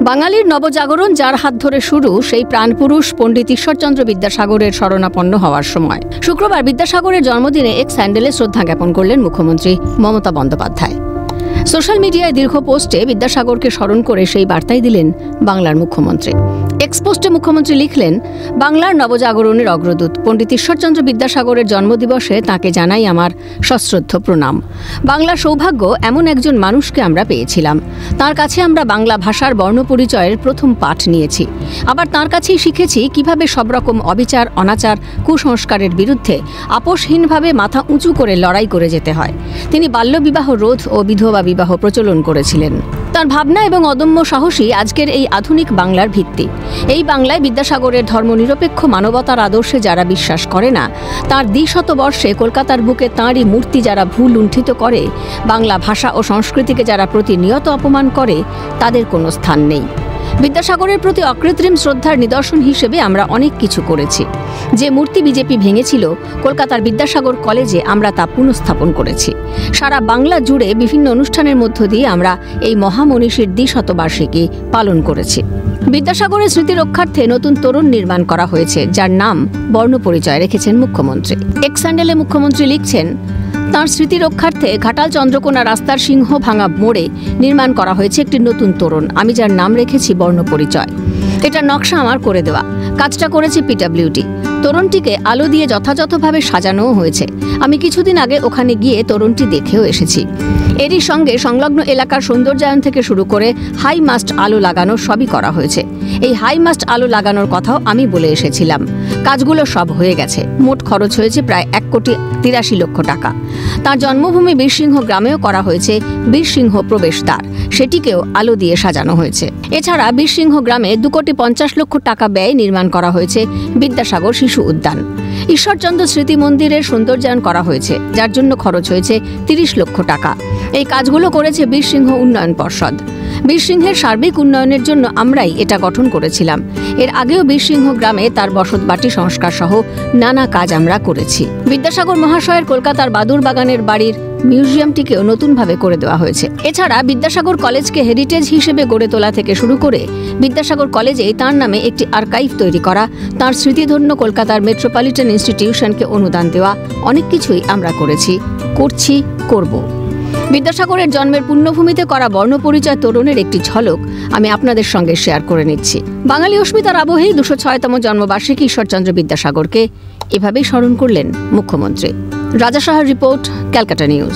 বাঙালির নবজাগরণ যার হাত ধরে শুরু, সেই প্রাণপুরুষ পণ্ডিত ঈশ্বরচন্দ্র বিদ্যাসাগরের শরণাপন্ন হওয়ার সময় শুক্রবার বিদ্যাসাগরের জন্মদিনে এক্স হ্যান্ডেলে শ্রদ্ধা জ্ঞাপন করলেন মুখ্যমন্ত্রী মমতা বন্দ্যোপাধ্যায়। সোশ্যাল মিডিয়ায় দীর্ঘ পোস্টে বিদ্যাসাগরকে স্মরণ করে সেই বার্তাই দিলেন বাংলার মুখ্যমন্ত্রী। এক্স পোস্টে মুখ্যমন্ত্রী লিখলেন, বাংলার নবজাগরণের অগ্রদূত পণ্ডিত ঈশ্বরচন্দ্র বিদ্যাসাগরের জন্মদিবসে তাঁকে জানাই আমার সশ্রদ্ধ প্রণাম। বাংলার সৌভাগ্য, এমন একজন মানুষকে আমরা পেয়েছিলাম। তার কাছে আমরা বাংলা ভাষার বর্ণপরিচয়ের প্রথম পাঠ নিয়েছি। আবার তার কাছেই শিখেছি কিভাবে সব রকম অবিচার, অনাচার, কুসংস্কারের বিরুদ্ধে আপোষহীনভাবে মাথা উঁচু করে লড়াই করে যেতে হয়। তিনি বাল্যবিবাহ রোধ ও বিধবা বিবাহ প্রচলন করেছিলেন। তার ভাবনা এবং অদম্য সাহসী আজকের এই আধুনিক বাংলার ভিত্তি। এই বাংলায় বিদ্যাসাগরের ধর্মনিরপেক্ষ মানবতার আদর্শে যারা বিশ্বাস করে না, তার দ্বিশতবর্ষে কলকাতার বুকে তাঁরই মূর্তি যারা ভুল লুণ্ঠিত করে, বাংলা ভাষা ও সংস্কৃতিকে যারা প্রতিনিয়ত অপমান করে, তাদের কোনো স্থান নেই। বিদ্যাসাগরের প্রতি অকৃত্রিম শ্রদ্ধার নিদর্শন হিসেবে আমরা অনেক কিছু করেছি। যে মূর্তি বিজেপি ভেঙেছিল, কলকাতার বিদ্যাসাগর কলেজে আমরা তা পুনঃস্থাপন করেছি। সারা বাংলা জুড়ে বিভিন্ন অনুষ্ঠানের মধ্য দিয়ে আমরা এই মহামনীষীর দ্বিশতবার্ষিকী পালন করেছি। বিদ্যাসাগরের স্মৃতি রক্ষার্থে নতুন তোরণ নির্মাণ করা হয়েছে, যার নাম বর্ণপরিচয় রেখেছেন মুখ্যমন্ত্রী। এক্স হ্যান্ডেলে মুখ্যমন্ত্রী লিখছেন, তাঁর স্মৃতি রক্ষার্থে ঘাটাল চন্দ্রকোনা রাস্তার সিংহ ভাঙা মোড়ে নির্মাণ করা হয়েছে একটি নতুন তোরণ, আমি যার নাম রেখেছি বর্ণপরিচয়। এটা নকশা আমার করে দেওয়া, কাজটা করেছে পিডব্লিউডি। তোরণটিকে আলো দিয়ে যথাযথভাবে সাজানোও হয়েছে। আমি কিছুদিন আগে ওখানে গিয়ে তোরণটি দেখেও এসেছি। এরই সঙ্গে সংলগ্ন এলাকার সৌন্দর্যায়ন থেকে শুরু করে হাই মাস্ট আলো লাগানো সবই করা হয়েছে। এই হাই মাস্ট আলো লাগানোর কথাও আমি বলে এসেছিলাম। কাজগুলো সব হয়ে গেছে। মোট খরচ হয়েছে প্রায় 1,83,00,000 টাকা। তার জন্মভূমি বীরসিংহ গ্রামেও করা হয়েছে বীরসিংহ প্রবেশদ্বার, সেটিকেও আলো দিয়ে সাজানো হয়েছে। এছাড়া বীরসিংহ গ্রামে 2,50,00,000 টাকা ব্যয়ে নির্মাণ করা হয়েছে বিদ্যাসাগর শিশু উদ্যান। ঈশ্বরচন্দ্র স্মৃতি মন্দিরের সৌন্দর্যায়ন করা হয়েছে, যার জন্য খরচ হয়েছে 30 লক্ষ টাকা। এই কাজগুলো করেছে বীরসিংহ উন্নয়ন পর্ষদ। বীরসিংহের সার্বিক উন্নয়নের জন্য আমরাই এটা গঠন করেছিলাম। এর আগেও বীরসিংহ গ্রামে তার বসতবাটি সংস্কার সহ নানা কাজ আমরা করেছি। বিদ্যাসাগর মহাশয়ের কলকাতার বাদুর বাগানের বাড়ির মিউজিয়ামটিকেও নতুনভাবে করে দেওয়া হয়েছে। এছাড়া বিদ্যাসাগর কলেজকে হেরিটেজ হিসেবে গড়ে তোলা থেকে শুরু করে বিদ্যাসাগর কলেজেই তাঁর নামে একটি আর্কাইভ তৈরি করা, তাঁর স্মৃতিধন্য কলকাতার মেট্রোপলিটন ইনস্টিটিউশনকে অনুদান দেওয়া, অনেক কিছুই আমরা করেছি, করছি, করব। বিদ্যাসাগরের জন্মের পুণ্যভূমিতে করা বর্ণপরিচয় তোরণের একটি ঝলক আমি আপনাদের সঙ্গে শেয়ার করে নিচ্ছি। বাঙালি অস্মিতার আবহেই 206তম জন্মবার্ষিকী ঈশ্বরচন্দ্র বিদ্যাসাগরকে এভাবেই স্মরণ করলেন মুখ্যমন্ত্রী। রাজা সাহার রিপোর্ট, ক্যালকাটা নিউজ।